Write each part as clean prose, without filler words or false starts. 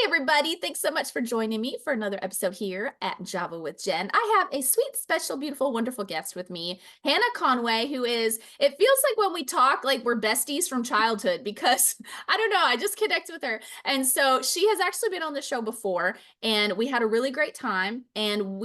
everybody. Thanks so much for joining me for another episode here at Java with Jen. I have a sweet, special, beautiful, wonderful guest with me, Hannah Conway, who is, it feels like when we talk, like we're besties from childhood because I don't know, I just connect with her. And so she has actually been on the show before and we had a really great time. And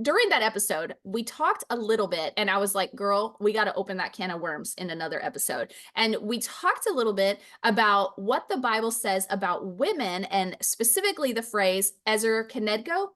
during that episode, we talked a little bit and I was like, girl, we got to open that can of worms in another episode. And we talked a little bit about what the Bible says about women and specifically the phrase Ezer Kenegdo,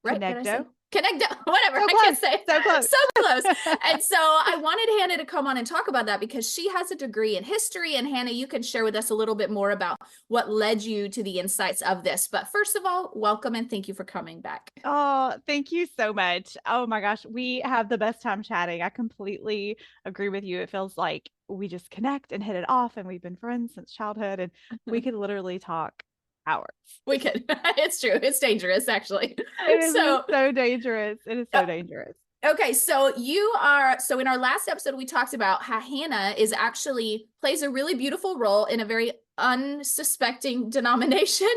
right? Did I say Connecto. Kenegdo? Whatever, So I close. can't say. So close. So close. And so I wanted Hannah to come on and talk about that because she has a degree in history. And Hannah, you can share with us a little bit more about what led you to the insights of this. But first of all, welcome and thank you for coming back. Oh, thank you so much. Oh my gosh, we have the best time chatting. I completely agree with you. It feels like we just connect and hit it off, and we've been friends since childhood, and we could literally talk hours. We could. It's true. It's dangerous, actually. It is So so dangerous. It is so dangerous. Okay, so so in our last episode, we talked about how Hannah is actually plays a really beautiful role in a very unsuspecting denomination,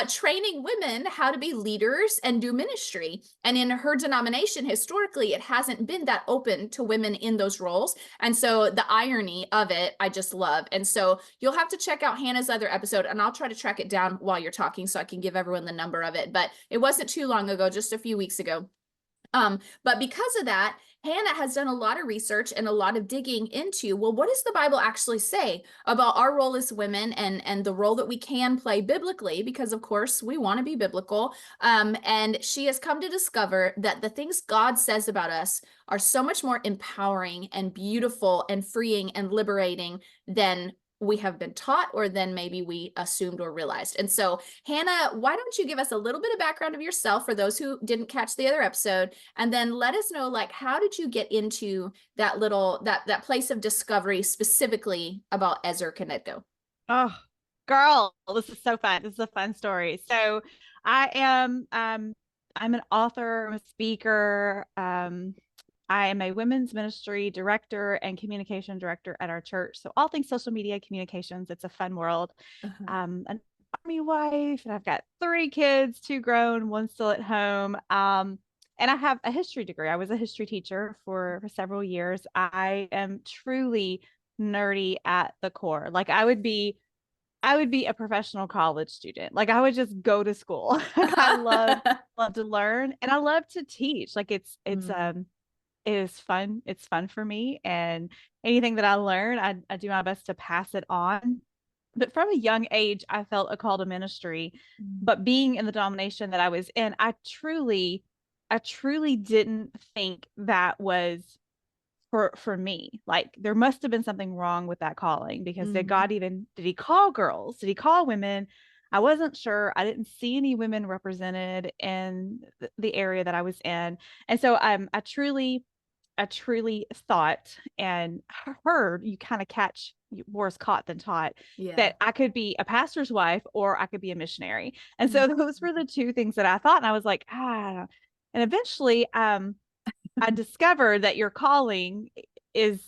training women how to be leaders and do ministry. And in her denomination, historically, it hasn't been that open to women in those roles. And so the irony of it, I just love. And so you'll have to check out Hannah's other episode, and I'll try to track it down while you're talking so I can give everyone the number of it. But it wasn't too long ago, just a few weeks ago. But because of that, Hannah has done a lot of research and a lot of digging into, well, what does the Bible actually say about our role as women and the role that we can play biblically? Because of course we want to be biblical. And she has come to discover that the things God says about us are so much more empowering and beautiful and freeing and liberating than we have been taught or then maybe we assumed or realized. And so Hannah, why don't you give us a little bit of background of yourself for those who didn't catch the other episode, and then let us know, like, how did you get into that place of discovery specifically about Ezer Kenegdo? Oh, girl, this is so fun. This is a fun story. So I am I'm an author, I'm a speaker. I am a women's ministry director and communication director at our church. So all things social media communications. It's a fun world. An army wife, and I've got 3 kids, 2 grown, 1 still at home. And I have a history degree. I was a history teacher for several years. I am truly nerdy at the core. Like I would be a professional college student. Like I would just go to school. I love to learn, and I love to teach. Like it is fun. It's fun for me. And anything that I learn, I do my best to pass it on. But from a young age, I felt a call to ministry. But being in the denomination that I was in, I truly didn't think that was for me. Like there must have been something wrong with that calling, because did he call girls? Did he call women? I wasn't sure. I didn't see any women represented in the area that I was in. And so I truly thought and heard, you kind of catch worse caught than taught, that I could be a pastor's wife or I could be a missionary. And so those were the 2 things that I thought. And I was like, and eventually, I discovered that your calling is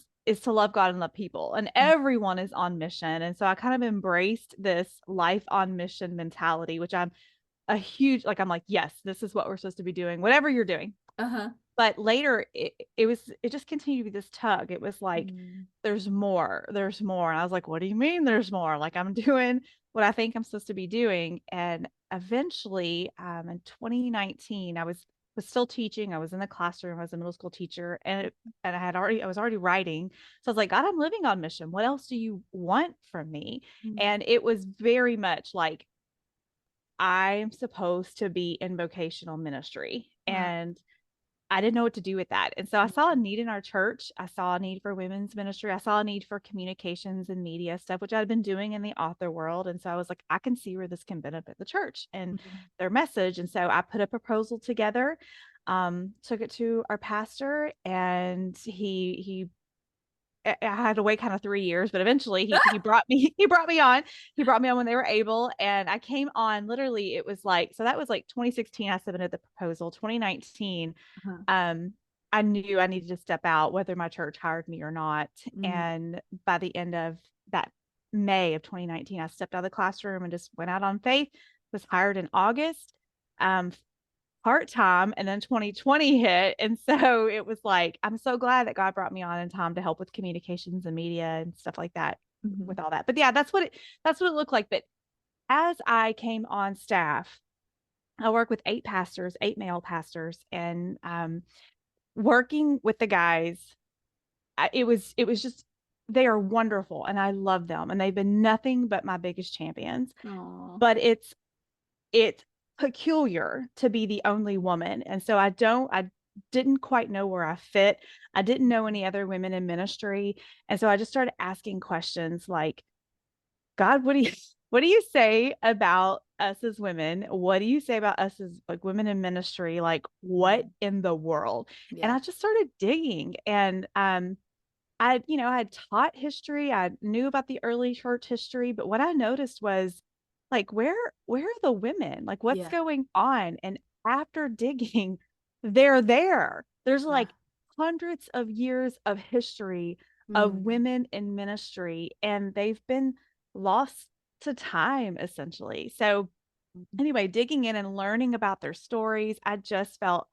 to love God and love people, and everyone is on mission. And so I kind of embraced this life on mission mentality, which I'm I'm like, yes, this is what we're supposed to be doing, whatever you're doing. But later it just continued to be this tug. It was like, there's more. And I was like, what do you mean there's more? Like I'm doing what I think I'm supposed to be doing. And eventually, in 2019, I was still teaching. I was in the classroom. I was a middle school teacher, and I was already writing. So I was like, God, I'm living on mission. What else do you want from me? And it was very much like, I'm supposed to be in vocational ministry. And I didn't know what to do with that. And so I saw a need in our church. I saw a need for women's ministry. I saw a need for communications and media stuff, which I'd been doing in the author world. And so I was like, I can see where this can benefit the church and their message. And so I put a proposal together, took it to our pastor, and I had to wait kind of 3 years, but eventually he brought me on. He brought me on when they were able. And I came on, literally, it was like, so that was like 2016. I submitted the proposal. 2019. I knew I needed to step out, whether my church hired me or not. And by the end of that May of 2019, I stepped out of the classroom and just went out on faith, was hired in August, um, part-time, and then 2020 hit. And so it was like, I'm so glad that God brought me on in time to help with communications and media and stuff like that Mhm. with all that. But yeah, that's what it looked like. But as I came on staff, I work with 8 pastors, 8 male pastors, and working with the guys, it was just, they are wonderful and I love them and they've been nothing but my biggest champions. Aw. But it's peculiar to be the only woman. And so I didn't quite know where I fit. I didn't know any other women in ministry. And so I just started asking questions like, God, what do you say about us as women? What do you say about us as like women in ministry? Like what Mhm. in the world? And Yeah. I just started digging. And I had taught history. I knew about the early church history, but what I noticed was like where are the women? Like what's Yeah. going on? And after digging, they're there. There's Wow. like hundreds of years of history of Mm. women in ministry, and they've been lost to time essentially. So Mhm. anyway, digging in and learning about their stories, I just felt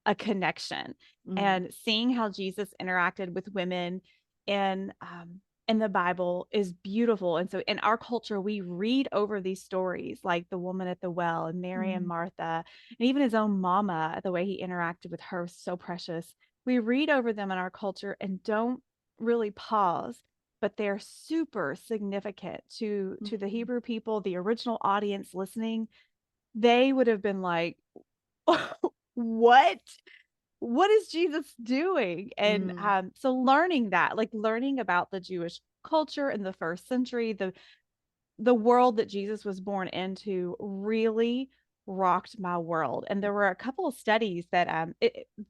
a connection, Mm. and seeing how Jesus interacted with women in in the Bible is beautiful. And so in our culture, we read over these stories like the woman at the well and Mary and Mm. Martha, and even his own mama, the way he interacted with her was so precious. We read over them in our culture and don't really pause, but they're super significant to the Mhm. Hebrew people, the original audience listening. They would have been like, what? What is Jesus doing? And Mm. so learning that, like learning about the Jewish culture in the first century, the world that Jesus was born into really rocked my world. And there were a couple of studies that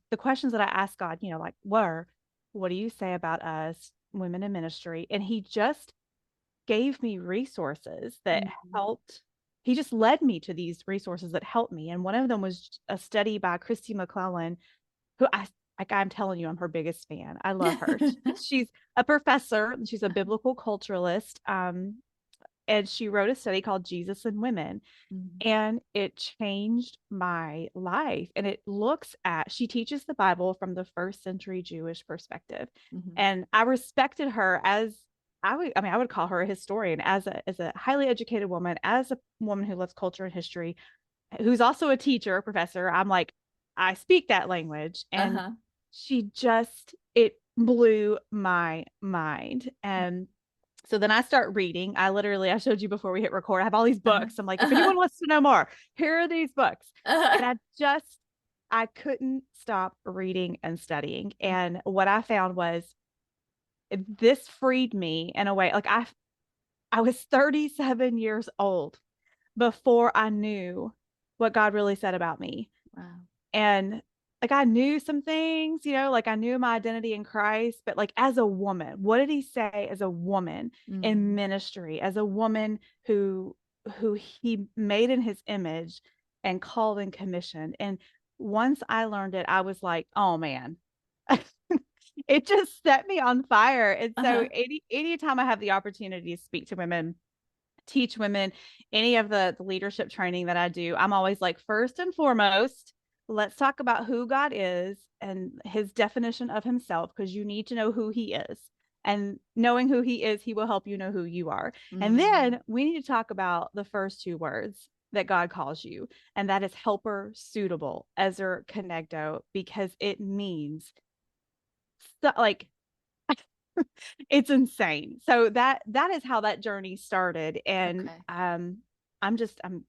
the questions that I asked God, like were, what do you say about us women in ministry? And he just gave me resources that Mhm. helped. He just led me to these resources that helped me. And one of them was a study by Christy McClellan, who I'm telling you, I'm her biggest fan. I love her. She's a professor, she's a biblical culturalist. And she wrote a study called Jesus and Women, Mhm. and it changed my life. And she teaches the Bible from the first century Jewish perspective. Mhm. And I respected her as I would call her a historian, as a highly educated woman, as a woman who loves culture and history, who's also a teacher, a professor. I'm like, I speak that language. And Uh-huh. it blew my mind. And so then I start reading. I showed you before we hit record, I have all these Uh-huh. books. I'm like, if Uh-huh. anyone wants to know more, here are these books. Uh-huh. And I couldn't stop reading and studying. And what I found was this freed me in a way. Like I was 37 years old before I knew what God really said about me. Wow. And like I knew some things, like I knew my identity in Christ, but like as a woman, what did he say as a woman in Mm. ministry, as a woman who he made in his image and called and commissioned? And once I learned it, I was like, oh man. It just set me on fire. And so Uh-huh. anytime I have the opportunity to speak to women, teach women, any of the leadership training that I do, I'm always like, first and foremost, let's talk about who God is and his definition of himself, because you need to know who he is. And knowing who he is, he will help you know who you are. And Mm. then we need to talk about the first 2 words that God calls you, and that is helper suitable, Ezer Kenegdo, because it means so, like it's insane. So that is how that journey started. And Okay. I'm just I'm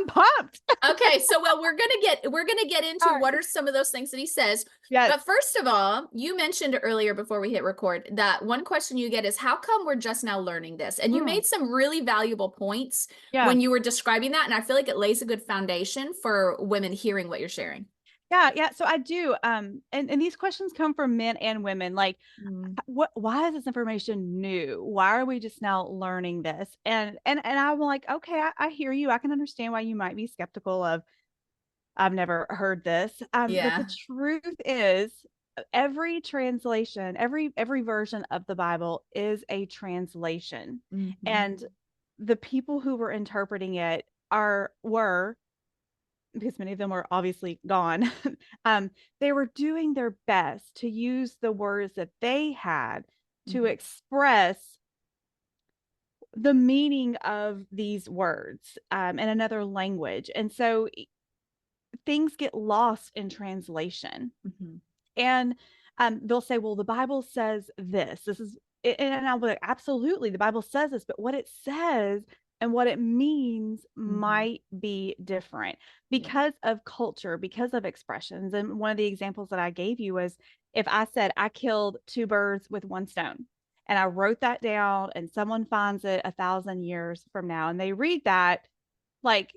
pumped. Okay, so well, we're gonna get into All what right. are some of those things that he says. Yes. But first of all, you mentioned earlier before we hit record that one question you get is how come we're just now learning this? And you Mm, made some really valuable points yeah. when you were describing that, and I feel like it lays a good foundation for women hearing what you're sharing. Yeah, yeah. So I do. And these questions come from men and women. Like, Mm. why is this information new? Why are we just now learning this? And I'm like, okay, I hear you. I can understand why you might be skeptical of, I've never heard this. But the Yeah. truth is, every translation, every version of the Bible is a translation, Mhm. and the people who were interpreting it were, because many of them were obviously gone, they were doing their best to use the words that they had to express the meaning of these words in another language. And so things get lost in translation. And they'll say, well, the Bible says this. This is, and I'll be like, absolutely, the Bible says this, but what it says and what it means might be different because of culture, because of expressions. And one of the examples that I gave you was if I said I killed 2 birds with 1 stone, and I wrote that down, and someone finds it 1,000 years from now, and they read that, like,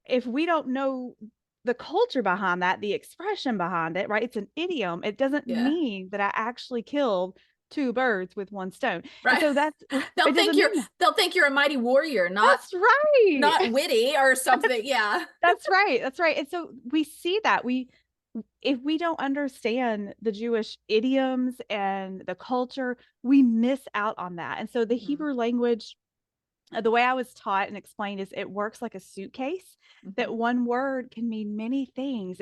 if we don't know the culture behind that, the expression behind it, right? It's an idiom. It doesn't mean that I actually killed 2 birds with 1 stone. Right. And so that's, they'll think you're a mighty warrior, that's right. not witty or something. Yeah. That's right. That's right. And so we see that if we don't understand the Jewish idioms and the culture, we miss out on that. And so the Hebrew language, the way I was taught and explained is it works like a suitcase, that one word can mean many things.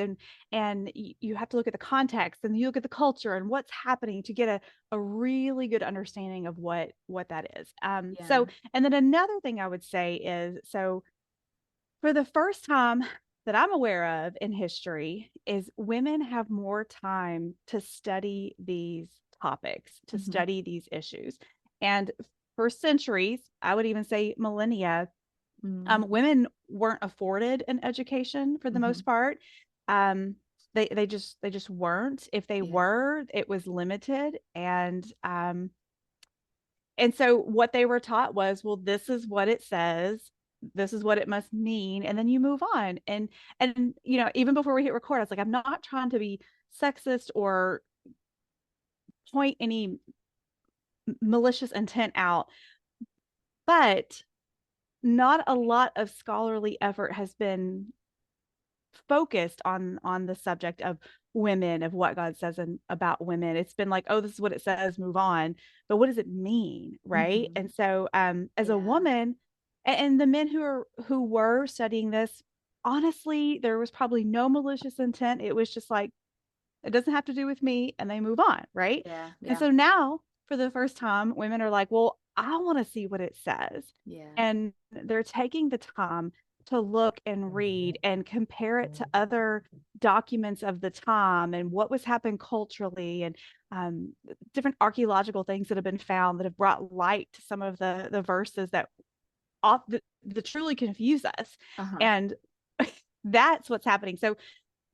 And you have to look at the context, and you look at the culture and what's happening to get a really good understanding of what that is. So, and then another thing I would say is, so for the first time that I'm aware of in history, is women have more time to study these topics, to study these issues. And for centuries, I would even say millennia, women weren't afforded an education for the most part. They just weren't. If they were, it was limited. And so what they were taught was, well, this is what it says, this is what it must mean, and then you move on. And even before we hit record, I was like, I'm not trying to be sexist or point any malicious intent out, but not a lot of scholarly effort has been focused on the subject of women, of what God says about women. It's been like, oh, this is what it says, move on. But what does it mean, right? And so as a woman, and the men who were studying this, honestly, there was probably no malicious intent. It was just like, it doesn't have to do with me, and they move on, right? And so now, for the first time, women are like, well, I want to see what it says. And they're taking the time to look and read and compare it to other documents of the time and what was happening culturally, and different archaeological things that have been found that have brought light to some of the verses that truly confuse us. And that's what's happening. So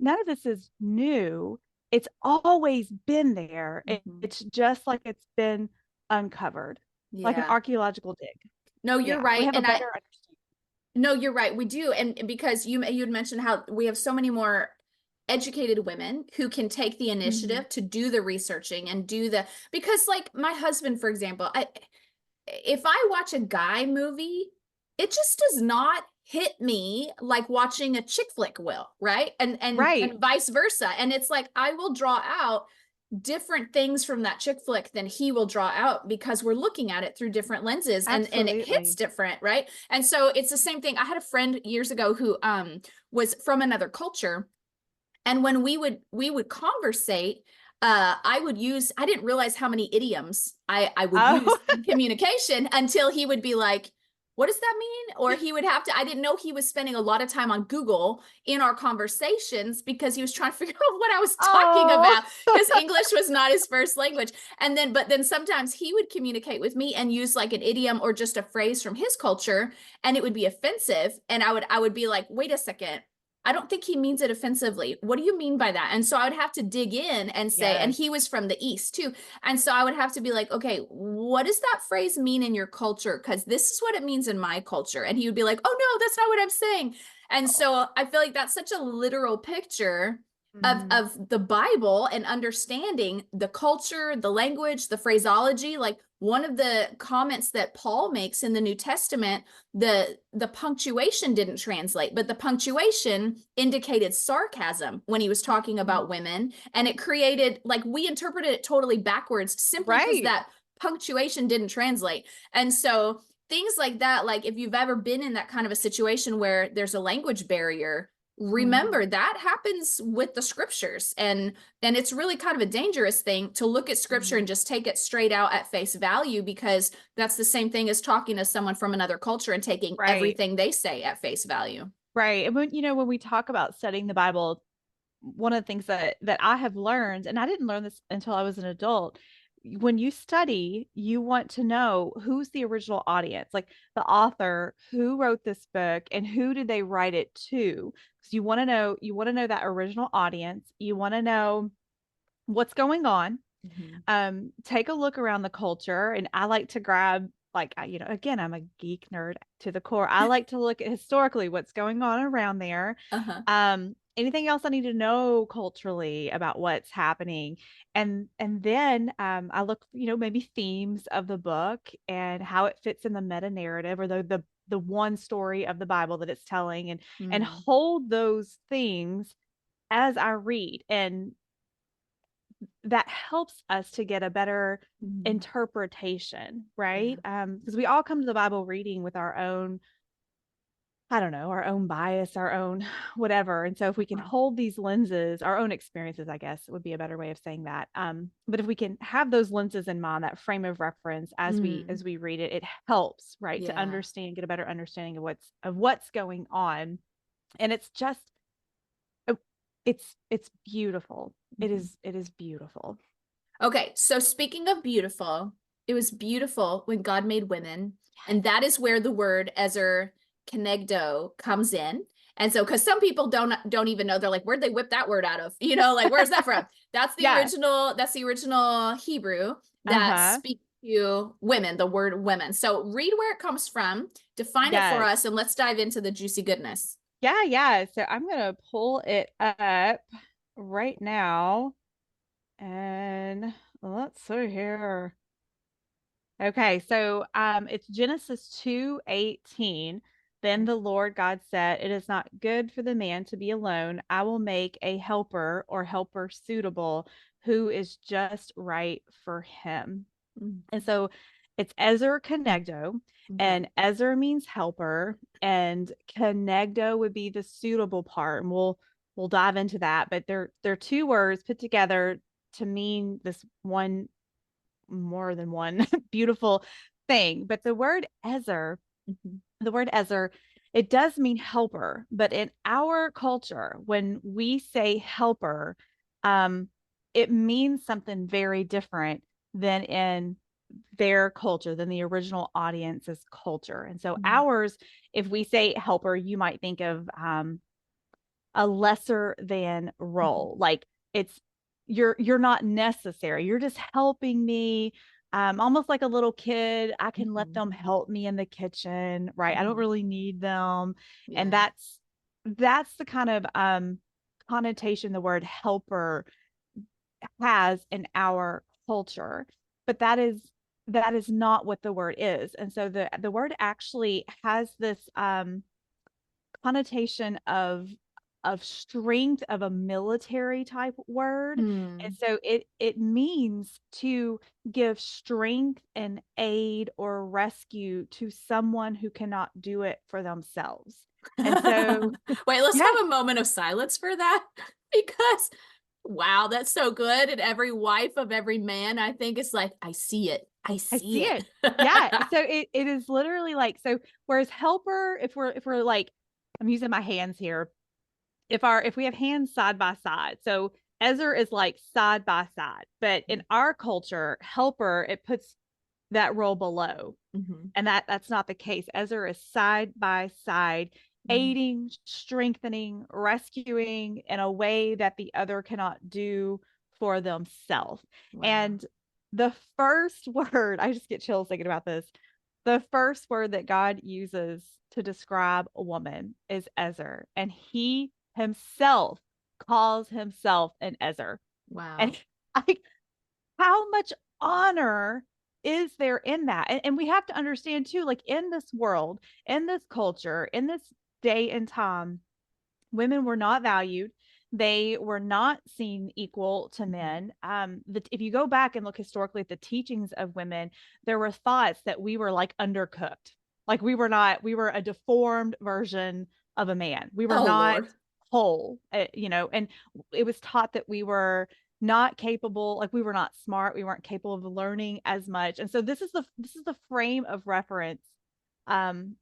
none of this is new. It's always been there. It's just like it's been uncovered, like an archaeological dig. No, you're right. We have and a better understanding. No, you're right. We do. And because you'd mentioned how we have so many more educated women who can take the initiative to do the researching and because like my husband, for example, if I watch a guy movie, it just does not hit me like watching a chick flick will, right? And vice versa. And it's like I will draw out different things from that chick flick than he will draw out, because we're looking at it through different lenses, and it hits different, right? And so it's the same thing. I had a friend years ago who was from another culture, and when we would conversate, I didn't realize how many idioms I would use in communication until he would be like, what does that mean? Or he would I didn't know he was spending a lot of time on Google in our conversations because he was trying to figure out what I was talking about, because English was not his first language. But then sometimes he would communicate with me and use like an idiom or just a phrase from his culture, and it would be offensive. And I would be like, wait a second, I don't think he means it offensively. What do you mean by that? And so I would have to dig in and say, and he was from the East too. And so I would have to be like, okay, what does that phrase mean in your culture? Because this is what it means in my culture. And he would be like, oh no, that's not what I'm saying. And so I feel like that's such a literal picture of the Bible and understanding the culture, the language, the phraseology. Like one of the comments that Paul makes in the New Testament, the punctuation didn't translate, but the punctuation indicated sarcasm when he was talking about women. And it created, like, we interpreted it totally backwards simply because that punctuation didn't translate. And so things like that, like if you've ever been in that kind of a situation where there's a language barrier, remember that happens with the scriptures, and it's really kind of a dangerous thing to look at scripture and just take it straight out at face value, because that's the same thing as talking to someone from another culture and taking Right. everything they say at face value. Right. And when, when we talk about studying the Bible, one of the things that I have learned, and I didn't learn this until I was an adult, when you study, you want to know who's the original audience, like the author, who wrote this book and who did they write it to? Because you want to know that original audience. You want to know what's going on. Take a look around the culture, and I like to grab, like, again, I'm a geek nerd to the core. I like to look at historically what's going on around there. Uh-huh. Anything else I need to know culturally about what's happening, and then I look, maybe themes of the book and how it fits in the meta narrative, or the one story of the Bible that it's telling, and hold those things as I read, and that helps us to get a better interpretation, right? Because we all come to the Bible reading with our own, I don't know, our own bias, our own whatever. And so if we can hold these lenses, our own experiences, I guess would be a better way of saying that. But if we can have those lenses in mind, that frame of reference as we read it, it helps, right, to understand, get a better understanding of what's going on. And it's just it's beautiful. It is beautiful. Okay, so speaking of beautiful, it was beautiful when God made women, and that is where the word ezer kenegdo comes in. And so, because some people don't even know, they're like, where'd they whip that word out of? Like, where's that from? That's the Yeah. original. That's the original Hebrew that speaks to women, the word women. So read where it comes from, define it for Yes. us, and let's dive into the juicy goodness. Yeah. So I'm gonna pull it up right now, and let's see here. Okay, so it's Genesis 2:18. Then the Lord God said, "It is not good for the man to be alone. I will make a helper, or helper suitable, who is just right for him." And so it's Ezer Kenegdo, and Ezer means helper, and Kenegdo would be the suitable part. And we'll dive into that, but they're two words put together to mean this one, more than one beautiful thing. But the word Ezer, it does mean helper, but in our culture, when we say helper, it means something very different than in their culture, than the original audience's culture. And so ours, if we say helper, you might think of a lesser than role. Like, it's you're not necessary. You're just helping me. Almost like a little kid. I can let them help me in the kitchen, right? I don't really need them. And that's the kind of connotation the word helper has in our culture. But that is not what the word is. And so the word actually has this connotation of strength, of a military type word. And so it means to give strength and aid or rescue to someone who cannot do it for themselves. And so wait, let's yeah, have a moment of silence for that, because wow, that's so good. And every wife of every man, I think, is like, I see it. I I see see it. it. Yeah. So it is literally like, so whereas helper, if we're like, I'm using my hands here, if we have hands side by side, so Ezer is like side by side, but in our culture, helper, it puts that role below, and that's not the case. Ezer is side by side, aiding, strengthening, rescuing in a way that the other cannot do for themselves. And the first word, I just get chills thinking about this. The first word that God uses to describe a woman is Ezer, and he himself calls himself an Ezer. Wow. And I, how much honor is there in that? And we have to understand too, like, in this world, in this culture, in this day and time, women were not valued. They were not seen equal to men. If you go back and look historically at the teachings of women, there were thoughts that we were like undercooked. Like we were a deformed version of a man. We were Oh not Lord. whole, and it was taught that we were not capable, like we were not smart, we weren't capable of learning as much. And so this is the frame of reference um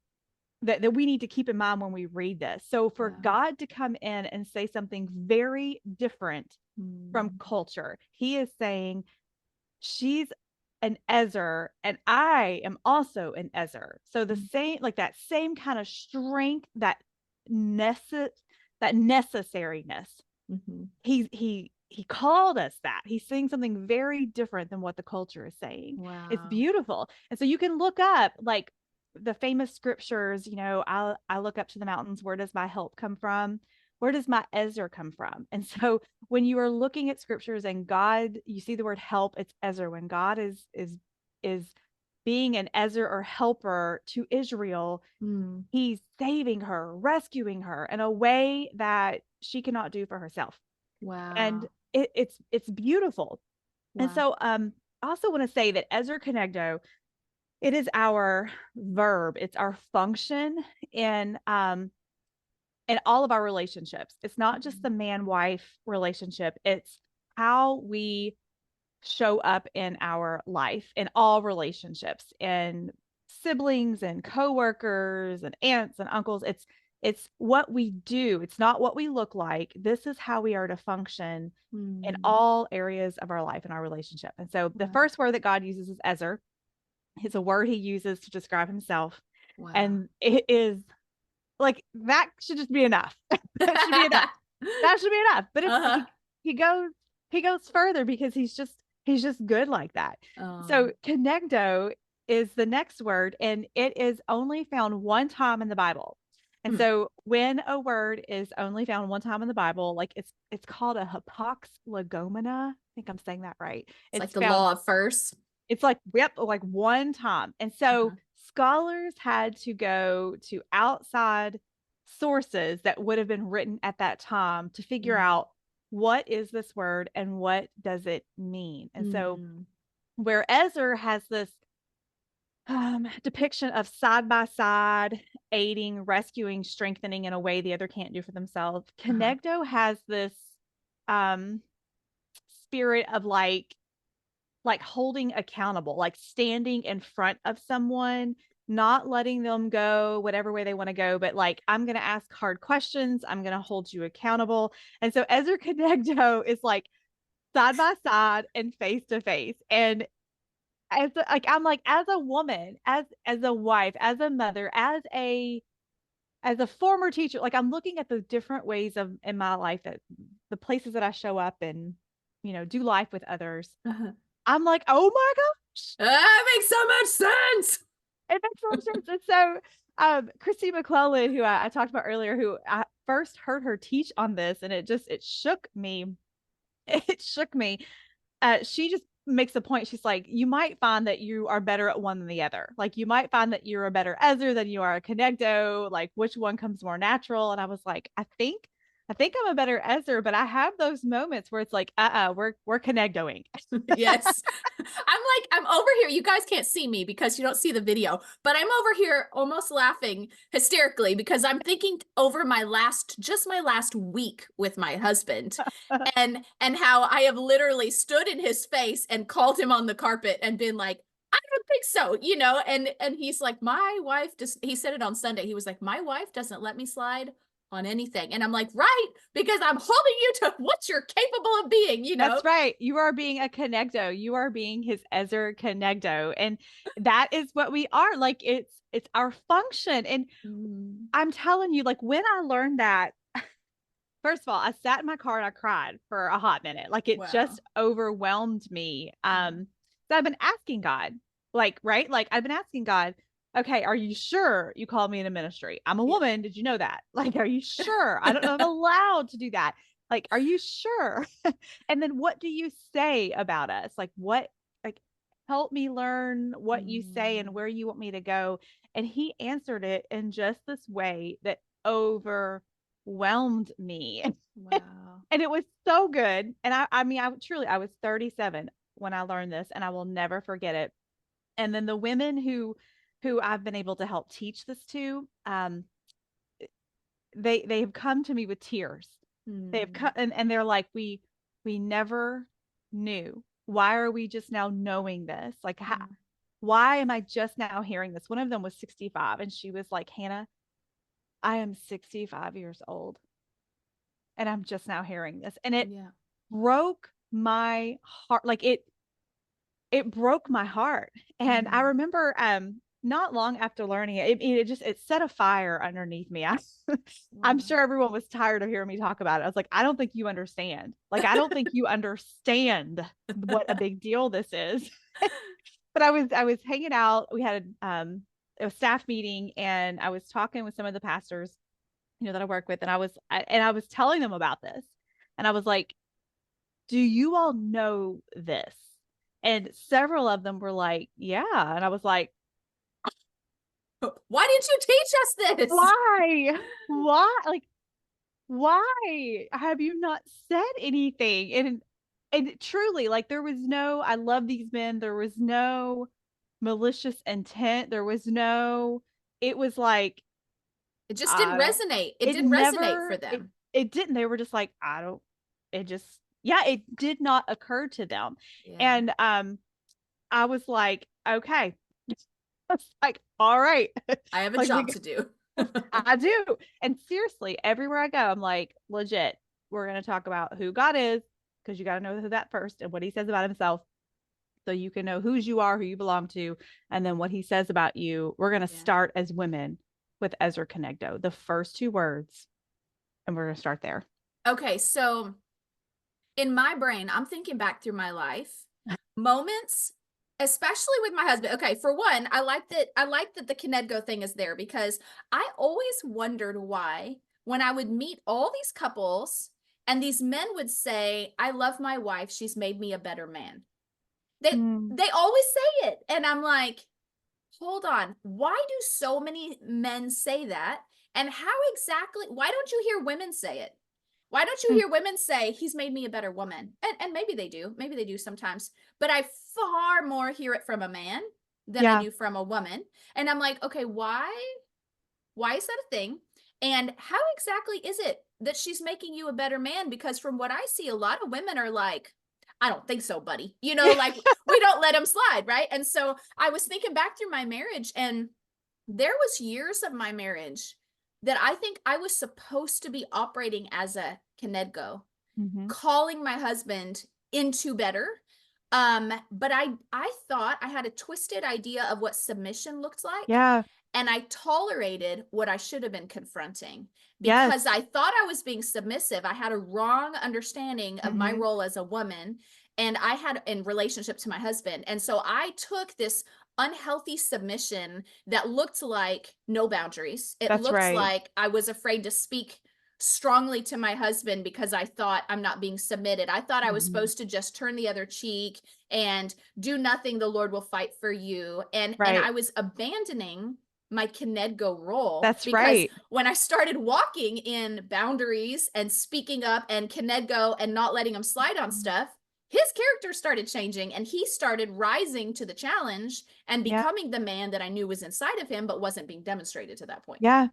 that we need to keep in mind when we read this. So for Wow. God to come in and say something very different from Mm. culture, he is saying she's an Ezer and I am also an Ezer. So the same, like that same kind of strength, necess that necessariness. Mm-hmm. He called us that. He's saying something very different than what the culture is saying. It's Wow. beautiful. And so you can look up like the famous scriptures, I look up to the mountains, where does my help come from? Where does my Ezer come from? And so when you are looking at scriptures and God, you see the word help, it's Ezer. When God is being an Ezer or helper to Israel, Mm. he's saving her, rescuing her in a way that she cannot do for herself. And Wow. it's beautiful. And Wow. so I also want to say that Ezer Kenegdo, it is our verb, it's our function in in all of our relationships. It's not just the man-wife relationship, it's how we show up in our life, in all relationships, in siblings and coworkers and aunts and uncles. It's what we do. It's not what we look like. This is how we are to function in Mm. all areas of our life and our relationship. And so the Wow. first word that God uses is Ezer. It's a word he uses to describe himself. Wow. And it is like that should just be enough. That should be enough. That should be enough. But it's Uh-huh. he goes he goes further because he's just good like that. Oh. So connecto is the next word, and it is only found one time in the Bible. And Hmm. so when a word is only found one time in the Bible, like it's called a hapax legomena. I think I'm saying that right. It's like It's the found law of first. it's like, yep, like one time. And so Uh-huh. scholars had to go to outside sources that would have been written at that time to figure Mm. out what is this word and what does it mean. And so Mm. where Ezer has this depiction of side by side aiding, rescuing, strengthening in a way the other can't do for themselves, Uh-huh. Kenegdo has this um, spirit of like holding accountable, like standing in front of someone, not letting them go whatever way they want to go, but like, I'm going to ask hard questions. I'm going to hold you accountable. And so Ezra Conegdo is like side by side and face to face. And I'm like, as a woman, as a wife, as a mother, as a former teacher, like I'm looking at the different ways of in my life that the places that I show up and do life with others. Uh-huh. I'm like, oh my gosh, That makes so much sense. it makes so much sense. And so, Christy McClellan, who I talked about earlier, who I first heard her teach on this, and it shook me. It shook me. She just makes a point. She's like, you might find that you are better at one than the other. Like, you might find that you're a better Ezer than you are a Connecto. Like, which one comes more natural? And I was like, I think I'm a better Ezer, but I have those moments where it's like, we're Connectoing. Yes. I'm over here. You guys can't see me because you don't see the video, but I'm over here almost laughing hysterically because I'm thinking over just my last week with my husband and how I have literally stood in his face and called him on the carpet and been like, I don't think so, and he's like, my wife just, he said it on Sunday. He was like, my wife doesn't let me slide on anything. And I'm like, right, because I'm holding you to what you're capable of being. That's right. You are being a Connecto. You are being his Ezer Connecto. And that is what we are. Like it's our function. And Mm. I'm telling you, like when I learned that, first of all, I sat in my car and I cried for a hot minute. Like it Wow. just overwhelmed me. Uh-huh. So I've been asking God, like, right? Like I've been asking God, okay, are you sure you called me in a ministry? I'm a Yeah. woman. Did you know that? Like, are you sure? I don't know if I'm allowed to do that. Like, are you sure? And then what do you say about us? Like, help me learn what you say and Mm. where you want me to go. And he answered it in just this way that overwhelmed me. Wow. And it was so good. And I mean, I was 37 when I learned this, and I will never forget it. And then the women who who I've been able to help teach this to, they have come to me with tears. They have come, and they're like, we never knew. Why are we just now knowing this? Like, why am I just now hearing this? One of them was 65, and she was like, Hannah, I am 65 years old, and I'm just now hearing this, and it broke my heart. Like it broke my heart. And I remember not long after learning it set a fire underneath me. I'm sure everyone was tired of hearing me talk about it. I was like, I don't think you understand. Like, I don't think you understand what a big deal this is. But I was hanging out. We had a staff meeting, and I was talking with some of the pastors, that I work with, and I was telling them about this. And I was like, do you all know this? And several of them were like, yeah. And I was like, why didn't you teach us this? Why? Like, why have you not said anything? And truly, like, there was no, I love these men. There was no malicious intent. It was like, it just didn't resonate. It didn't resonate for them. It didn't. They were just like, it did not occur to them. Yeah. And I was like, okay. I was like, all right. I have a job to do. I do. And seriously, everywhere I go, I'm like, legit, we're going to talk about who God is, because you got to know who that first and what he says about himself, so you can know whose you are, who you belong to, and then what he says about you. We're going to start as women with Ezra Kenegdo, the first two words, and we're going to start there. Okay, so in my brain, I'm thinking back through my life, moments, especially with my husband. Okay, for one, I like that the Kenegdo thing is there, because I always wondered why, when I would meet all these couples and these men would say, I love my wife, she's made me a better man. They always say it. And I'm like, hold on, why do so many men say that? And why don't you hear women say it? Why don't you hear women say, he's made me a better woman? And maybe they do sometimes, but I far more hear it from a man than I do from a woman. And I'm like, okay, why is that a thing? And how exactly is it that she's making you a better man? Because from what I see, a lot of women are like, I don't think so, buddy. Like, we don't let him slide, right? And so I was thinking back through my marriage, and there was years of my marriage that I think I was supposed to be operating as a Kenegdo, calling my husband into better. But I thought I had a twisted idea of what submission looked like. Yeah. And I tolerated what I should have been confronting, because I thought I was being submissive. I had a wrong understanding of my role as a woman, and I had in relationship to my husband. And so I took this unhealthy submission that looked like no boundaries. It looked like I was afraid to speak strongly to my husband because I thought I'm not being submitted. I thought I was supposed to just turn the other cheek and do nothing. The Lord will fight for you. And I was abandoning my Kenegdo role. That's because right. when I started walking in boundaries and speaking up and Kenegdo and not letting him slide on stuff, his character started changing, and he started rising to the challenge and becoming the man that I knew was inside of him, but wasn't being demonstrated to that point. Yeah.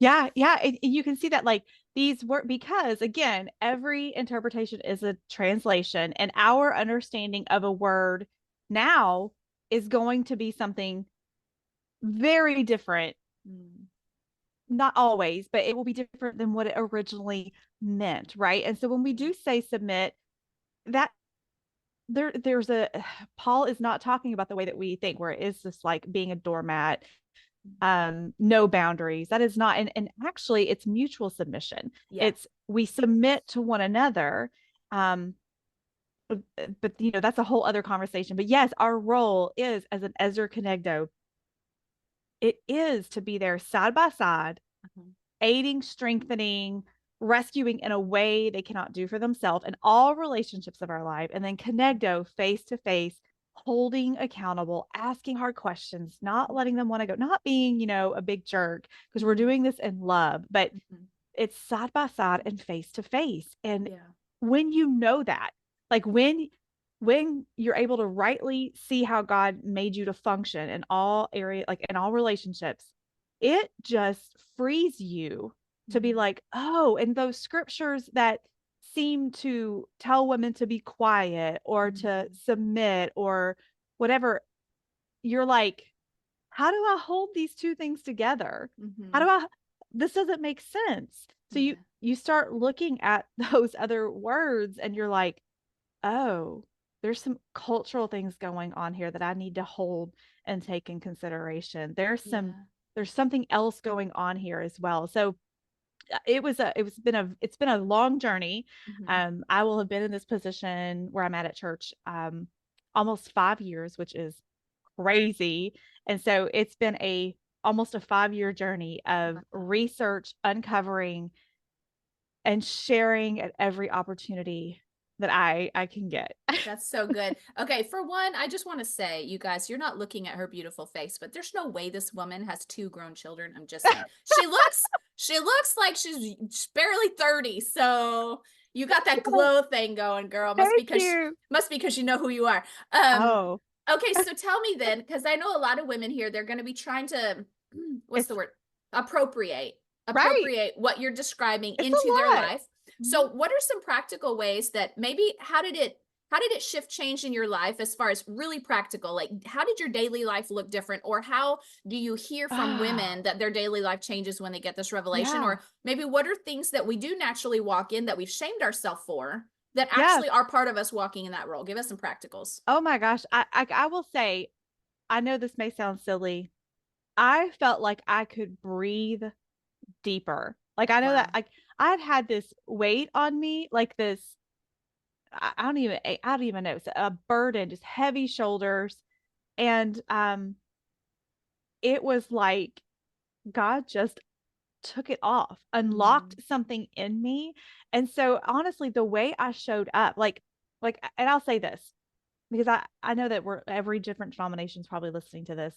And you can see that, like, these work, because again, every interpretation is a translation, and our understanding of a word now is going to be something very different. Not always, but it will be different than what it originally meant, right? And so when we do say submit, that there's Paul is not talking about the way that we think, where it is just like being a doormat, no boundaries. That is not, and actually it's mutual submission. It's, we submit to one another. But that's a whole other conversation. But yes, our role is, as an Ezra Kenegdo, it is to be there side by side, aiding, strengthening, rescuing in a way they cannot do for themselves in all relationships of our life. And then Kenegdo, face to face, holding accountable, asking hard questions, not letting them want to go, not being, a big jerk, because we're doing this in love, but it's side by side and face to face. And when you know that, like, when when you're able to rightly see how God made you to function in all areas, like in all relationships, it just frees you to be like, oh, and those scriptures that seem to tell women to be quiet or to submit or whatever, you're like, how do I hold these two things together? How do I, this doesn't make sense. So you start looking at those other words and you're like, oh, there's some cultural things going on here that I need to hold and take in consideration. There's something else going on here as well. So it's been a long journey. I will have been in this position where I'm at church almost 5 years, which is crazy. And so it's been almost a 5 year journey of research, uncovering, and sharing at every opportunity that I can get. That's so good. Okay, for one, I just want to say, you guys, you're not looking at her beautiful face, but there's no way this woman has 2 grown children. I'm just saying. She looks like she's barely 30. So you got that glow thing going, girl. Must be because you know who you are. Oh. Okay, so tell me then, because I know a lot of women here, they're going to be trying to, what's the word? Appropriate what you're describing into their life. So what are some practical ways that maybe how did it shift change in your life as far as really practical? Like how did your daily life look different, or how do you hear from women that their daily life changes when they get this revelation? Or maybe what are things that we do naturally walk in that we've shamed ourselves for that actually are part of us walking in that role? Give us some practicals. Oh my gosh. I will say, I know this may sound silly. I felt like I could breathe deeper. Like I know that I'd had this weight on me, like this, I don't even know. It's a burden, just heavy shoulders. And it was like God just took it off, unlocked something in me. And so honestly, the way I showed up, and I'll say this because I know that every different denomination is probably listening to this.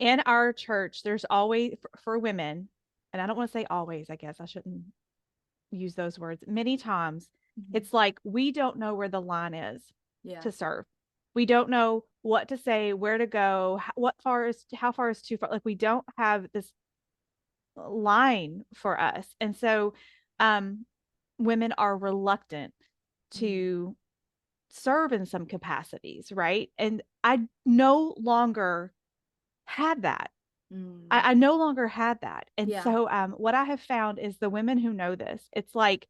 In our church, there's always for women, and I don't want to say always, I guess I shouldn't use those words. Many times it's like we don't know where the line is to serve. We don't know what to say, where to go, how far is too far. Like we don't have this line for us. And so women are reluctant to serve in some capacities, right? And I no longer had that. I no longer had that. And so what I have found is the women who know this, it's like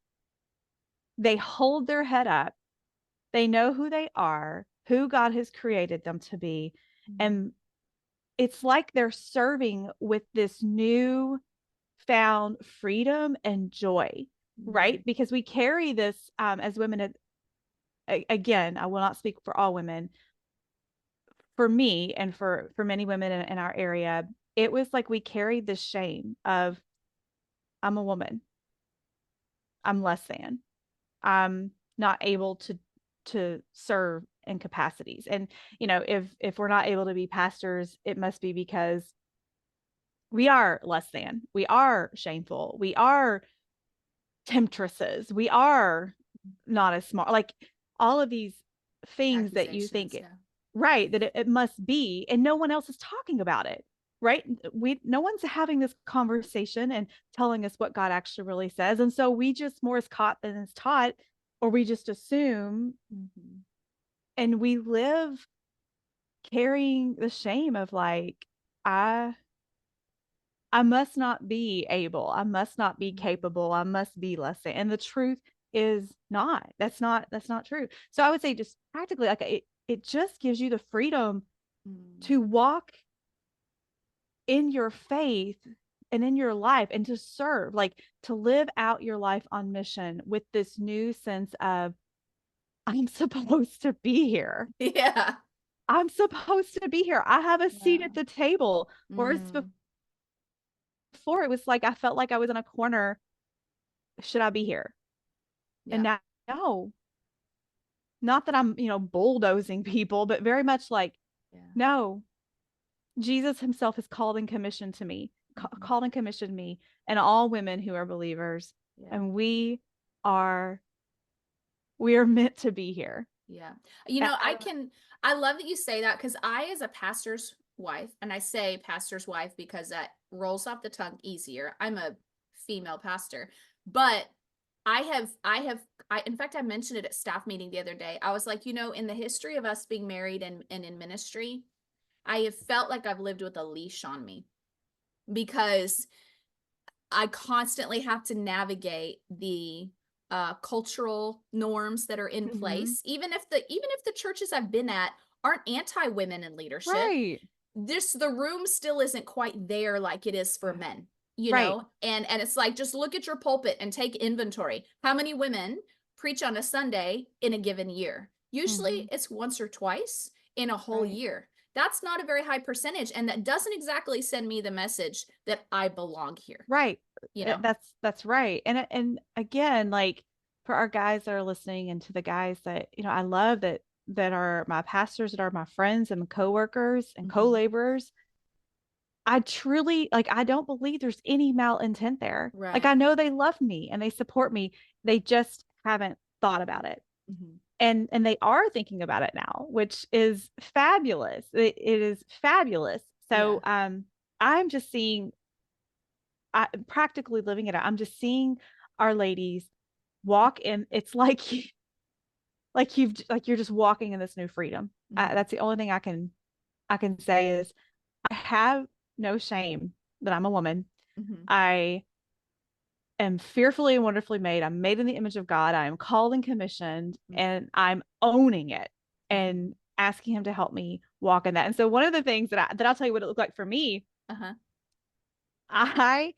they hold their head up. They know who they are, who God has created them to be. And it's like they're serving with this new found freedom and joy, right? Because we carry this as women. Again, I will not speak for all women. For me and for many women in our area, it was like we carried this shame of, I'm a woman. I'm less than. I'm not able to serve in capacities. And if we're not able to be pastors, it must be because we are less than. We are shameful. We are temptresses. We are not as smart. Like all of these things that you think right, that it must be, and no one else is talking about it, right? No one's having this conversation and telling us what God actually really says. And so we just more is caught than is taught, or we just assume, and we live carrying the shame of like, I must not be able, I must not be capable, I must be less than. And the truth is that's not true. So I would say just practically, like it just gives you the freedom to walk in your faith and in your life and to serve, like to live out your life on mission with this new sense of, I'm supposed to be here. Yeah. I'm supposed to be here. I have a seat at the table. Whereas before it was like, I felt like I was in a corner. Should I be here? And now, no, not that I'm, bulldozing people, but very much like, no, Jesus himself has called and commissioned to me, called and commissioned me and all women who are believers. And we are meant to be here. Yeah. I don't know. I love that you say that, because I, as a pastor's wife, and I say pastor's wife because that rolls off the tongue easier. I'm a female pastor, but in fact, I mentioned it at staff meeting the other day. I was like, in the history of us being married and in ministry, I have felt like I've lived with a leash on me, because I constantly have to navigate the cultural norms that are in Mhm. place. Even if the churches I've been at aren't anti-women in leadership, Right. the room still isn't quite there like it is for Yeah. men, Right. and it's like, just look at your pulpit and take inventory. How many women preach on a Sunday in a given year? Usually Mhm. it's once or twice in a whole Right. year. That's not a very high percentage, and that doesn't exactly send me the message that I belong here, Right. you know? That's right. And again, like for our guys that are listening and to the guys that, I love that are my pastors, that are my friends and coworkers and Mhm. co-laborers, I truly like I don't believe there's any malintent there. Like Right. I know they love me and they support me. They just haven't thought about it. Mhm. And they are thinking about it now, which is fabulous. It is fabulous. Yeah. So I'm just seeing practically living it out. I'm just seeing our ladies walk in. It's like like you're just walking in this new freedom. Mhm. That's the only thing I can say is I have no shame that I'm a woman. Mhm. I am fearfully and wonderfully made. I'm made in the image of God. I am called and commissioned, Mhm. and I'm owning it Mhm. and asking Him to help me walk in that. And so one of the things that I'll tell you what it looked like for me, Uh-huh. I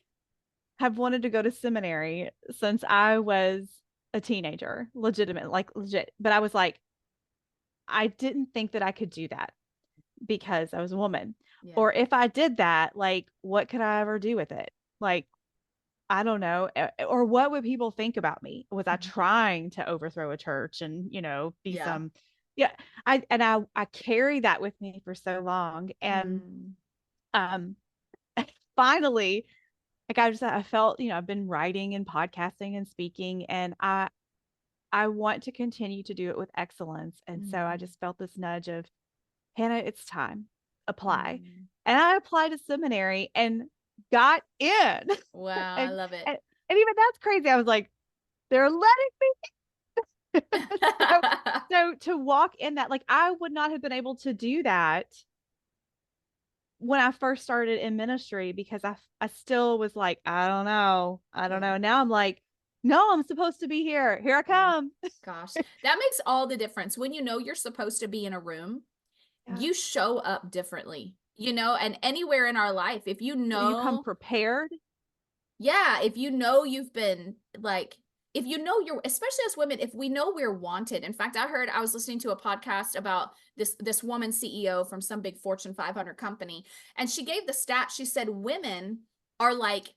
have wanted to go to seminary since I was a teenager, legitimate, like legit. But I was like, I didn't think that I could do that because I was a woman. Yeah. Or if I did that, like, what could I ever do with it? Like, I don't know. Or what would people think about me? Was I Mhm. trying to overthrow a church and, be Yeah. some, yeah. I carry that with me for so long. And Mm. um finally, like I felt, I've been writing and podcasting and speaking, and I want to continue to do it with excellence. And so I Mm. just felt this nudge of, Hannah, it's time. Apply. Mm. And I applied to seminary and got in. Wow, I and, love it. and and even that's crazy. I was like, they're letting me. so so to walk in that, like I would not have been able to do that when I first started in ministry because I still was like, I don't know. I don't Yeah. know. Now I'm like, no, I'm supposed to be here. Here I Yeah. come. Gosh, that makes all the difference. When you're supposed to be in a room, Yeah. you show up differently, and anywhere in our life, if You come prepared. yeah, if you've been like, if you're, especially as women, if we know we're wanted. In fact, I was listening to a podcast about this woman CEO from some big Fortune 500 company, and she gave the stat. She said women are like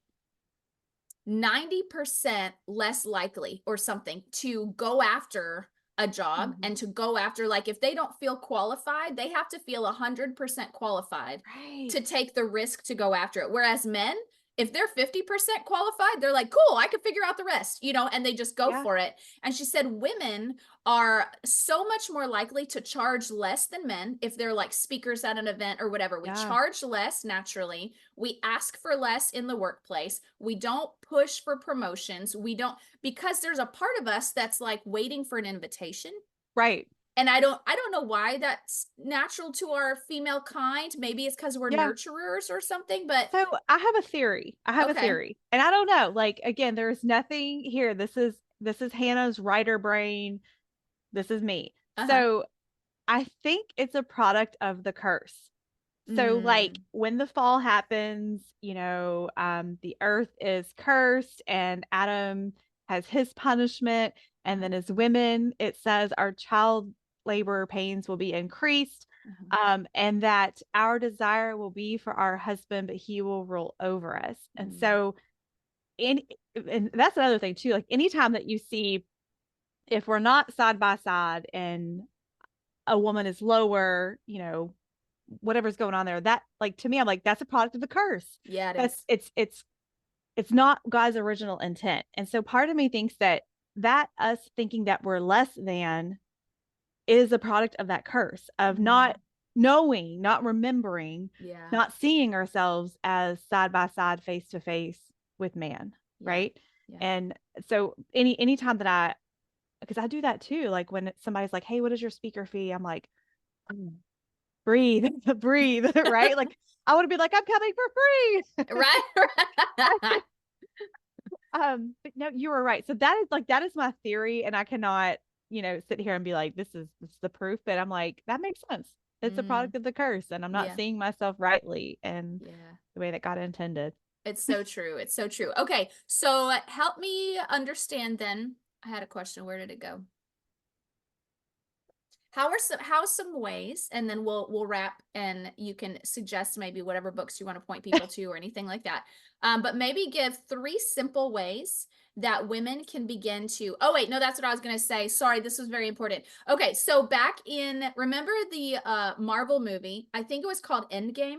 90% less likely or something to go after a job, Mhm. and to go after, like, if they don't feel qualified, they have to feel 100% qualified to Right. take the risk to go after it. Whereas men, if they're 50% qualified, they're like, cool, I can figure out the rest, and they just go Yeah. for it. And she said women are so much more likely to charge less than men if they're like speakers at an event or whatever. We Yeah. charge less naturally. We ask for less in the workplace. We don't push for promotions. We don't, because there's a part of us that's like waiting for an invitation. Right. And I don't know why that's natural to our female kind. Maybe it's because we're Yeah. nurturers or something, but So I have a theory. I have a okay. theory. And I don't know. Like again, there's nothing here. This is Hannah's writer brain. This is me. Uh-huh. So I think it's a product of the curse. So like Mm, when the fall happens, the earth is cursed and Adam has his punishment. And uh-huh. then as women, it says our child labor pains will be increased. Uh-huh. And that our desire will be for our husband, but he will rule over us. And Mm, so in and that's another thing too. Like anytime that you see if we're not side by side and a woman is lower, whatever's going on there, that like to me, I'm like, that's a product of the curse. yeah, it That's is. it's not God's original intent. And so part of me thinks that us thinking that we're less than is a product of that curse of not knowing, not remembering, Yeah. not seeing ourselves as side by side, face to face with man. Yeah. Right. Yeah. And so anytime that because I do that too. Like when somebody's like, hey, what is your speaker fee? I'm like, breathe, breathe. Right. Like I want to be like, I'm coming for free. Right. Right. But no, you were right. So that is my theory. And I cannot, sit here and be like, this is the proof. But I'm like, that makes sense. It's a product of the curse. And I'm not Yeah. seeing myself rightly and Yeah. the way that God intended. It's so true. It's so true. Okay. So help me understand then. I had a question. Where did it go? How are some ways, and then we'll wrap, and you can suggest maybe whatever books you want to point people to or anything like that. But maybe give 3 simple ways that women can begin to. Oh wait, no, that's what I was going to say. Sorry, this was very important. Okay, so back in, remember the Marvel movie? I think it was called Endgame,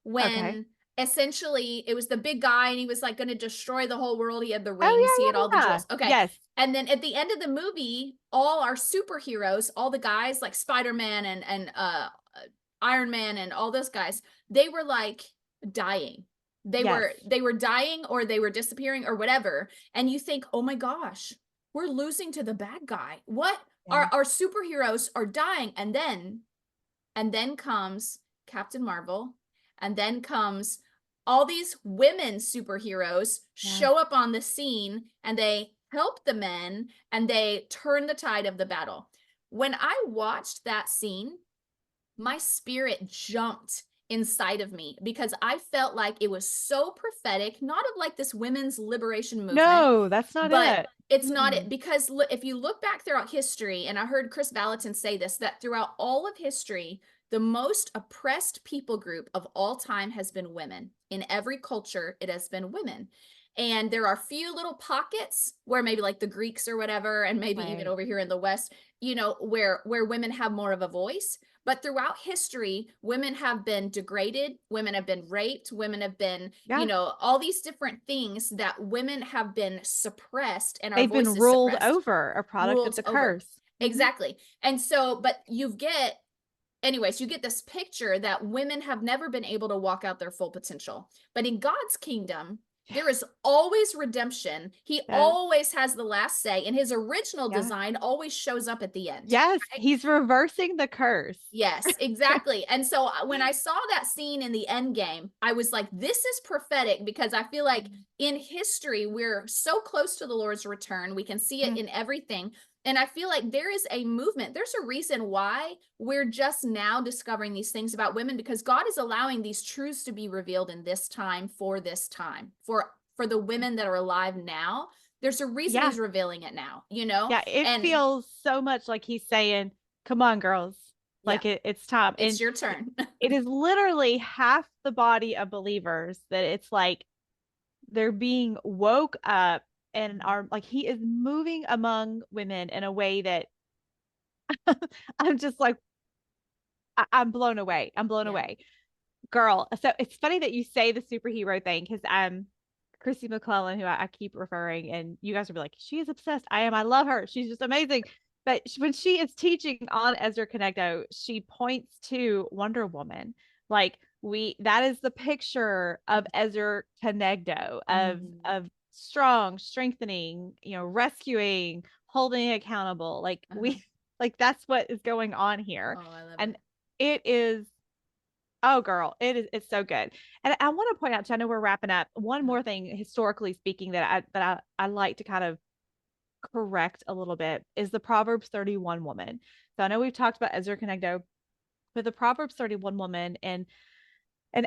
Okay. when essentially it was the big guy and he was like going to destroy the whole world. He had the rings, he Oh had all the yeah, yeah, jewels. Okay. yeah. Yes. And then at the end of the movie, all our superheroes, all the guys like Spider-Man and Iron Man and all those guys, they were like dying. They Yes. were they were dying, or they were disappearing or whatever. And you think, "Oh my gosh, we're losing to the bad guy. What? Yeah. Our superheroes are dying." And then comes Captain Marvel, and then comes all these women superheroes Yeah. show up on the scene, and they help the men, and they turn the tide of the battle. When I watched that scene, my spirit jumped inside of me because I felt like it was so prophetic, not of like this women's liberation movement, No, that's not but it. it's not Mm-mm. it, because if you look back throughout history, and I heard Chris Ballatin say this, that throughout all of history, the most oppressed people group of all time has been women. In every culture, it has been women. And there are few little pockets where maybe like the Greeks or whatever, and maybe even Right. over here in the West, where women have more of a voice. But throughout history, women have been degraded, women have been raped, women have been, Yeah. all these different things that women have been suppressed, and our They've been voices ruled suppressed, over, a product of ruled the over. curse. Hmm. Exactly. And so, but you get this picture that women have never been able to walk out their full potential. But in God's kingdom, there is always redemption. He Yes. always has the last say, and his original Yeah. design always shows up at the end. Yes. Right? He's reversing the curse. Yes, exactly. And so when I saw that scene in the end game, I was like, this is prophetic, because I feel like in history, we're so close to the Lord's return. We can see it Yeah. in everything. And I feel like there is a movement. There's a reason why we're just now discovering these things about women, because God is allowing these truths to be revealed in this time, for this time, for the women that are alive now. There's a reason Yeah. he's revealing it now, you know? Yeah. It And feels so much like he's saying, come on, girls. yeah, Like it's time. it's And your turn. it is literally half the body of believers that it's like they're being woke up and are like, he is moving among women in a way that I'm just like, I'm blown away. I'm blown Yeah. away. Girl. So it's funny that you say the superhero thing because Chrissy McClellan, who I keep referring, and you guys will be like, she is obsessed. I am. I love her. She's just amazing. But when she is teaching on Ezra Kenegdo, she points to Wonder Woman. Like that is the picture of Ezra Kenegdo of strong, strengthening, rescuing, holding accountable. Like Uh-huh. like that's what is going on here, Oh, I love it. and it is. Oh, girl, it's so good. And I want to point out, 'cause I know we're wrapping up, one Uh-huh. more thing, historically speaking, that I like to kind of correct a little bit is the Proverbs 31 woman. So I know we've talked about Ezra Kenegdo, but the Proverbs 31 woman in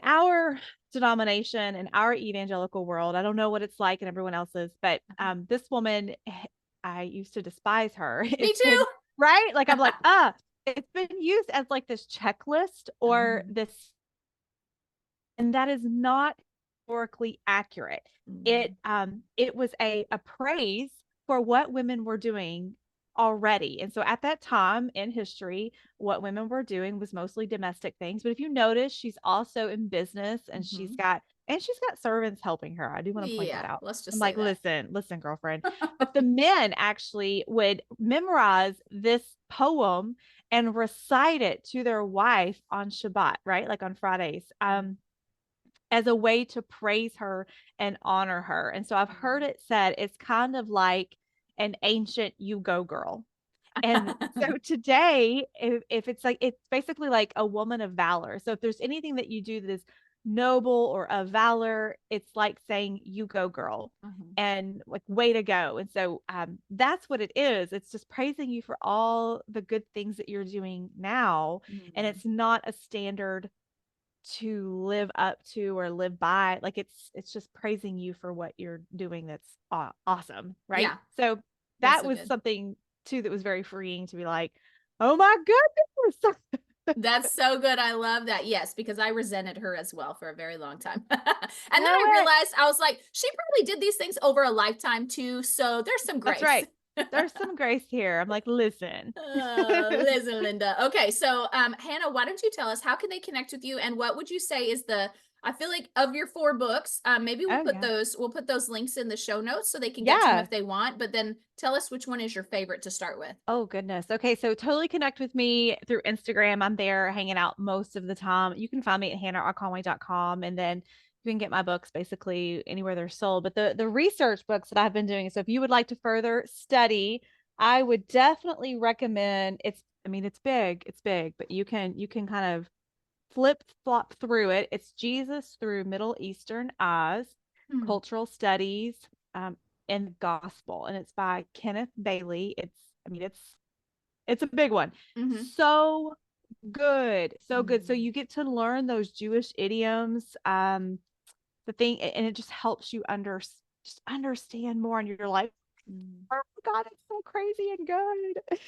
our denomination, in our evangelical world, I don't know what it's like in everyone else's, but this woman, I used to despise her. Me It's been too. right. Like I'm like, it's been used as like this checklist or Mhm. this, and that is not historically accurate. It Mhm. it was a praise for what women were doing already. And so at that time in history, what women were doing was mostly domestic things. But if you notice, she's also in business, and Mhm. she's got servants helping her. I do want to point that Yeah, out. let's just I'm say like, that. listen, girlfriend. But the men actually would memorize this poem and recite it to their wife on Shabbat, right? Like on Fridays. As a way to praise her and honor her. And so I've heard Mm. it said it's kind of like an ancient you go girl. And so today, if it's like, it's basically like a woman of valor. So if there's anything that you do that is noble or of valor, it's like saying, you go, girl, Mhm. and like, way to go. And so that's what it is. It's just praising you for all the good things that you're doing now. And Mhm. it's not a standard to live up to or live by. Like it's just praising you for what you're doing. That's awesome, right? Yeah, So that's that so was good. something too that was very freeing to be like, oh my goodness. That's so good. I love that. Yes, because I resented her as well for a very long time. And then Know I it. realized I was like, she probably did these things over a lifetime too. So there's some That's grace. right. There's some grace here. I'm like, listen. Listen, Linda. Okay, so Hannah, why don't you tell us how can they connect with you, and what would you say is the I feel like of your four books, maybe Oh yeah. we'll put those links in the show notes so they can get to them Yeah. if they want. But then tell us which one is your favorite to start with. Oh goodness. Okay, so totally connect with me through Instagram. I'm there hanging out most of the time. You can find me at hannah.conway.com, and then you can get my books basically anywhere they're sold. But the research books that I've been doing, so if you would like to further study, I would definitely recommend it's I mean it's big, but you can kind of flip flop through it. It's Jesus Through Middle Eastern Eyes, Hmm. Cultural Studies, um, and the Gospel. And it's by Kenneth Bailey. I mean, it's a big one. Mm-hmm. So good. So good. So Mm. you get to learn those Jewish idioms, the thing, and it just helps you just understand more. And you're like, Mm. oh my God, it's so crazy and good.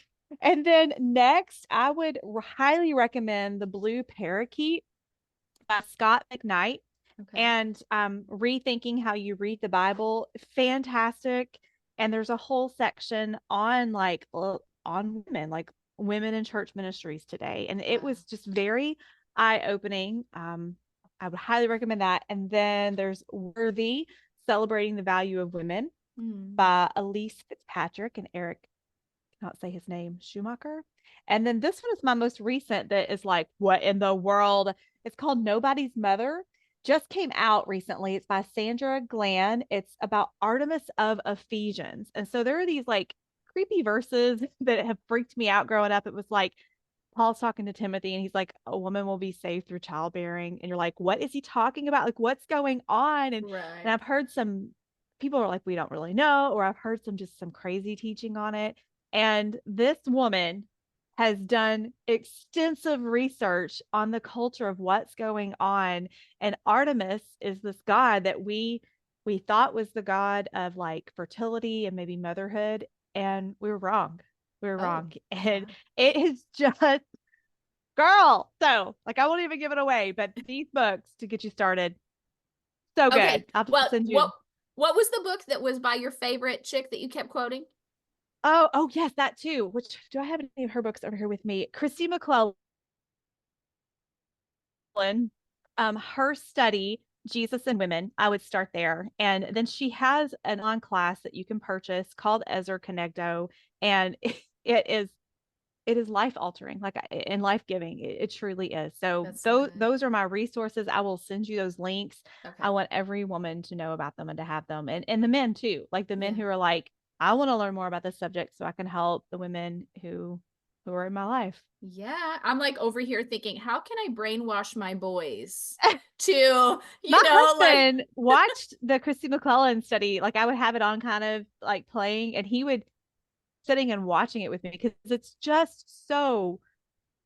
And then next, I would highly recommend The Blue Parakeet by Scott McKnight, Okay. and rethinking how you read the Bible. Fantastic. And there's a whole section on on women, like women in church ministries today. And it Wow. was just very eye-opening. I would highly recommend that. And then there's Worthy, Celebrating the Value of Women Mm. by Elise Fitzpatrick and Eric, not say his name, Schumacher. And then this one is my most recent that is like, what in the world? It's called Nobody's Mother. Just came out recently. It's by Sandra Glan. It's about Artemis of Ephesians. And so there are these like creepy verses that have freaked me out growing up. It was like Paul's talking to Timothy and he's like, a woman will be saved through childbearing. And you're like, what is he talking about? Like, what's going on? And Right. I've heard some people are like, we don't really know, or I've heard some crazy teaching on it. And this woman has done extensive research on the culture of what's going on. And Artemis is this god that we thought was the god of like fertility and maybe motherhood, and we were wrong. We were Oh, wrong. And wow. it is just girl. So like I won't even give it away, but these books to get you started, so good. Okay. I'll have to Well, send you. what was the book that was by your favorite chick that you kept quoting? Oh yes, that too. Which do I have any of her books over here with me? Christy McClellan, her study, Jesus and Women. I would start there. And then she has an on class that you can purchase called Ezer Connecto. And it is life altering, like and life giving. It truly is. So That's so good. those are my resources. I will send you those links. I Okay. want every woman to know about them and to have them, and the men too, like the men Yeah. who are like, I want to learn more about this subject so I can help the women who are in my life. Yeah. I'm like over here thinking, how can I brainwash my boys to, My like, husband watched the Christy McClellan study. Like I would have it on kind of like playing, and he would sitting and watching it with me because it's just so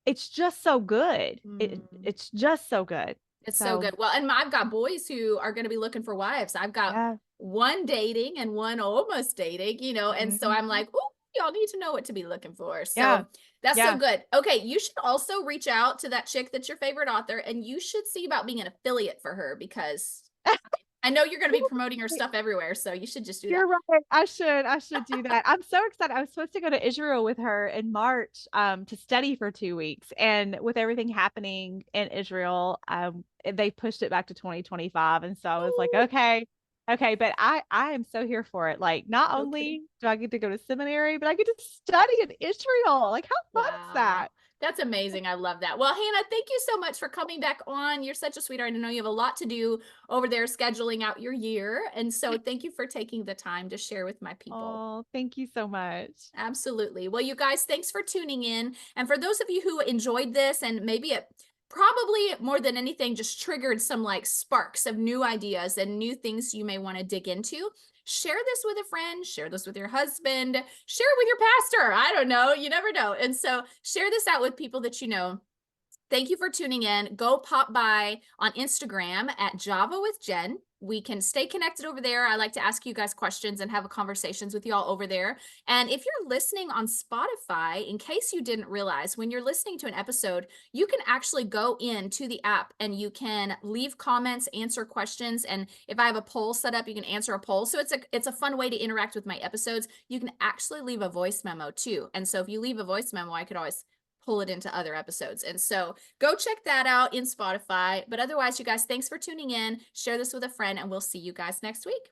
good. mm, It's just so good. it's so So good. Well, and I've got boys who are going to be looking for wives. I've got yeah. one dating and one almost dating, and so I'm Mhm. like, oh, y'all need to know what to be looking for. Yeah. So that's so Yeah. good. Okay, you should also reach out to that chick that's your favorite author, and you should see about being an affiliate for her because I know you're going to be promoting her stuff everywhere, so you should just do that. You're right. I should do that. I'm so excited. I was supposed to go to Israel with her in March to study for 2 weeks. And with everything happening in Israel, they pushed it back to 2025. And so I was like, Ooh, okay, okay. But I am so here for it. Like, not no kidding. only do I get to go to seminary, but I get to study in Israel. Like, how fun is Wow. that? That's amazing. I love that. Well, Hannah, thank you so much for coming back on. You're such a sweetheart. I know you have a lot to do over there scheduling out your year. And so thank you for taking the time to share with my people. Oh, thank you so much. Absolutely. Well, you guys, thanks for tuning in. And for those of you who enjoyed this, and maybe it probably more than anything just triggered some like sparks of new ideas and new things you may want to dig into, share this with a friend, share this with your husband, share it with your pastor. I don't know. You never know. And so share this out with people that you know. Thank you for tuning in. Go pop by on Instagram at Java with Jen. We can stay connected over there. I like to ask you guys questions and have conversations with y'all over there. And if you're listening on Spotify, in case you didn't realize, when you're listening to an episode, you can actually go into the app and you can leave comments, answer questions. And if I have a poll set up, you can answer a poll. So it's a fun way to interact with my episodes. You can actually leave a voice memo too. And so if you leave a voice memo, I could always pull it into other episodes. And so go check that out in Spotify. But otherwise, you guys, thanks for tuning in. Share this with a friend, and we'll see you guys next week.